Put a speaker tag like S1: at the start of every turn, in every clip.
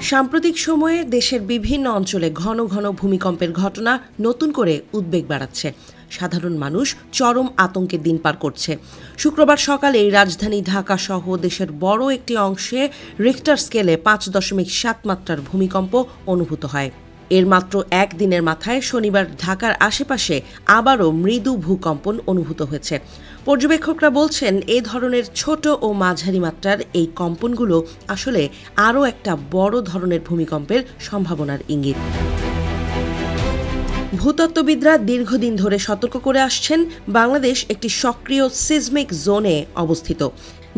S1: সাম্প্রতিক সময়ে দেশের বিভিন্ন অঞ্চলে ঘন ঘন ভূমিকম্পের ঘটনা নতুন করে উদ্বেগ বাড়াচ্ছে। সাধারণ মানুষ চরম আতঙ্কে দিন পার করছে। শুক্রবার সকালে রাজধানী ঢাকা সহ দেশের বড় একটি অংশে রিখটার স্কেলে 5.7 মাত্রার ভূমিকম্প অনুভূত হয়। এর মাত্র একদিনের মাথায় শনিবার ঢাকার আশেপাশে আবারও মৃদু ভূকম্পন অনুভূত হয়েছে। পর্যবেক্ষকরা বলছেন, এ ধরনের ছোট ও মাঝারি মাত্রার এই কম্পনগুলো আসলে আরও একটা বড় ধরনের ভূমিকম্পের সম্ভাবনার ইঙ্গিত। ভূতত্ত্ববিদরা দীর্ঘদিন ধরে সতর্ক করে আসছেন, বাংলাদেশ একটি সক্রিয় সিজমিক জোনে অবস্থিত।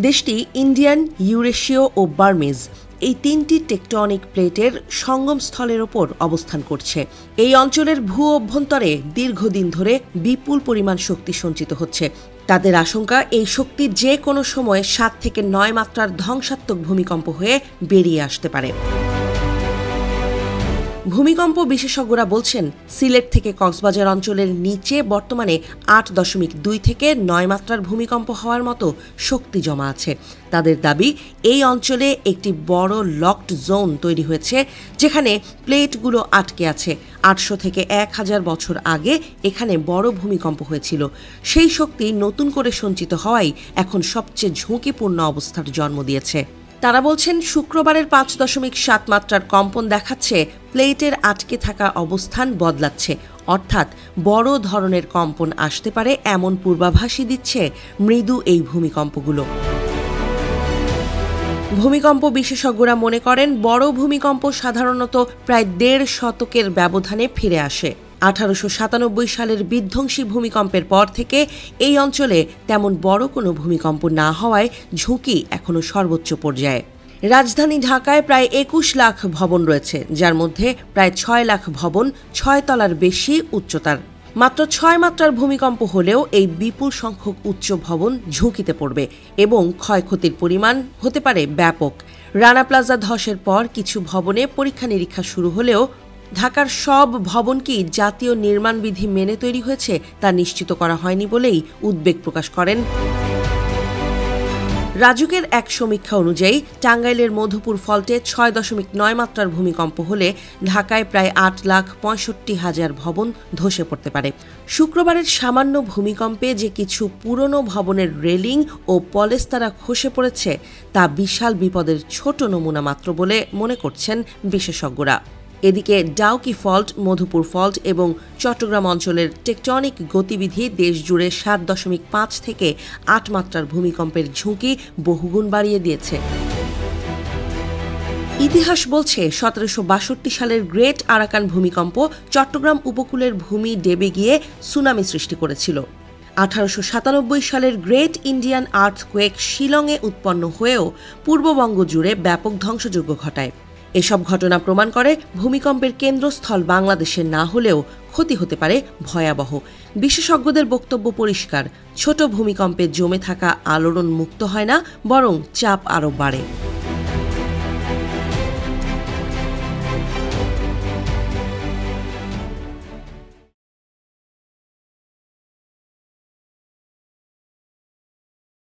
S1: দেশটি ইন্ডিয়ান, ইউরেশীয় ও বার্মিজ এই তিনটি টেকটনিক প্লেটের সঙ্গমস্থলের ওপর অবস্থান করছে। এই অঞ্চলের ভূ অভ্যন্তরে দীর্ঘদিন ধরে বিপুল পরিমাণ শক্তি সঞ্চিত হচ্ছে। তাদের আশঙ্কা, এই শক্তি যে কোনো সময় 7 থেকে 9 মাত্রার ধ্বংসাত্মক ভূমিকম্প হয়ে বেরিয়ে আসতে পারে। ভূমিকম্প বিশেষজ্ঞরা বলছেন, সিলেট থেকে কক্সবাজার অঞ্চলের নিচে বর্তমানে 8.2 থেকে 9 মাত্রার ভূমিকম্প হওয়ার মতো শক্তি জমা আছে। তাদের দাবি, এই অঞ্চলে একটি বড় লকড জোন তৈরি হয়েছে, যেখানে প্লেটগুলো আটকে আছে। 800 থেকে 1000 বছর আগে এখানে বড় ভূমিকম্প হয়েছিল। সেই শক্তি নতুন করে সঞ্চিত হওয়াই এখন সবচেয়ে ঝুঁকিপূর্ণ অবস্থার জন্ম দিয়েছে। তারা বলছেন, শুক্রবারের 5.7 মাত্রার কম্পন দেখাচ্ছে প্লেটের আটকে থাকা অবস্থান বদলাচ্ছে, অর্থাৎ বড় ধরনের কম্পন আসতে পারে এমন পূর্বাভাসই দিচ্ছে মৃদু এই ভূমিকম্পগুলো। ভূমিকম্প বিশেষজ্ঞরা মনে করেন, বড় ভূমিকম্প সাধারণত প্রায় 1.5 শতকের ব্যবধানে ফিরে আসে। 1897 সালের বিধ্বংসী ভূমিকম্পের পর থেকে এই অঞ্চলে তেমন বড় কোনো ভূমিকম্প না হওয়ায় ঝুঁকি এখনো সর্বোচ্চ পর্যায়ে। রাজধানী ঢাকায় প্রায় 21 লাখ ভবন রয়েছে, যার মধ্যে প্রায় 6 লাখ ভবন 6 তলার বেশি উচ্চতার। মাত্র 6 মাত্রার ভূমিকম্প হলেও এই বিপুল সংখ্যক উচ্চ ভবন ঝুঁকিতে পড়বে এবং ক্ষয়ক্ষতির পরিমাণ হতে পারে ব্যাপক। রানা প্লাজা ধসের পর কিছু ভবনে পরীক্ষা নিরীক্ষা শুরু হলেও ঢাকার সব ভবন কি জাতীয় নির্মাণ বিধি মেনে তৈরি হয়েছে তা নিশ্চিত করা হয়নি বলেই উদ্বেগ প্রকাশ করেন। রাজুকের এক সমীক্ষা অনুযায়ী টাঙ্গাইলের মধুপুর ফল্টে 6.9 মাত্রার ভূমিকম্প হলে ঢাকায় প্রায় 8,65,000 ভবন ধসে পড়তে পারে। শুক্রবারের সামান্য ভূমিকম্পে যে কিছু পুরনো ভবনের রেলিং ও পলেস্তারা খসে পড়েছে তা বিশাল বিপদের ছোট নমুনা মাত্র বলে মনে করছেন বিশেষজ্ঞরা। এদিকে ডাউকি ফল্ট, মধুপুর ফল্ট এবং চট্টগ্রাম অঞ্চলের টেকটনিক গতিবিধি দেশজুড়ে 7.5 থেকে 8 মাত্রার ভূমিকম্পের ঝুঁকি বহুগুণ বাড়িয়ে দিয়েছে। ইতিহাস বলছে, 1762 সালের গ্রেট আরাকান ভূমিকম্প চট্টগ্রাম উপকূলের ভূমি ডেবে গিয়ে সুনামি সৃষ্টি করেছিল। 1897 সালের গ্রেট ইন্ডিয়ান আর্থকোয়েক শিলংয়ে উৎপন্ন হয়েও পূর্ববঙ্গ জুড়ে ব্যাপক ধ্বংসযজ্ঞ ঘটায়। এসব ঘটনা প্রমাণ করে, ভূমিকম্পের কেন্দ্রস্থল বাংলাদেশে না হলেও ক্ষতি হতে পারে ভয়াবহ। বিশেষজ্ঞদের বক্তব্য পরিষ্কার, ছোট ভূমিকম্পে জমে থাকা আলোড়ন মুক্ত হয় না, বরং চাপ আরও বাড়ে।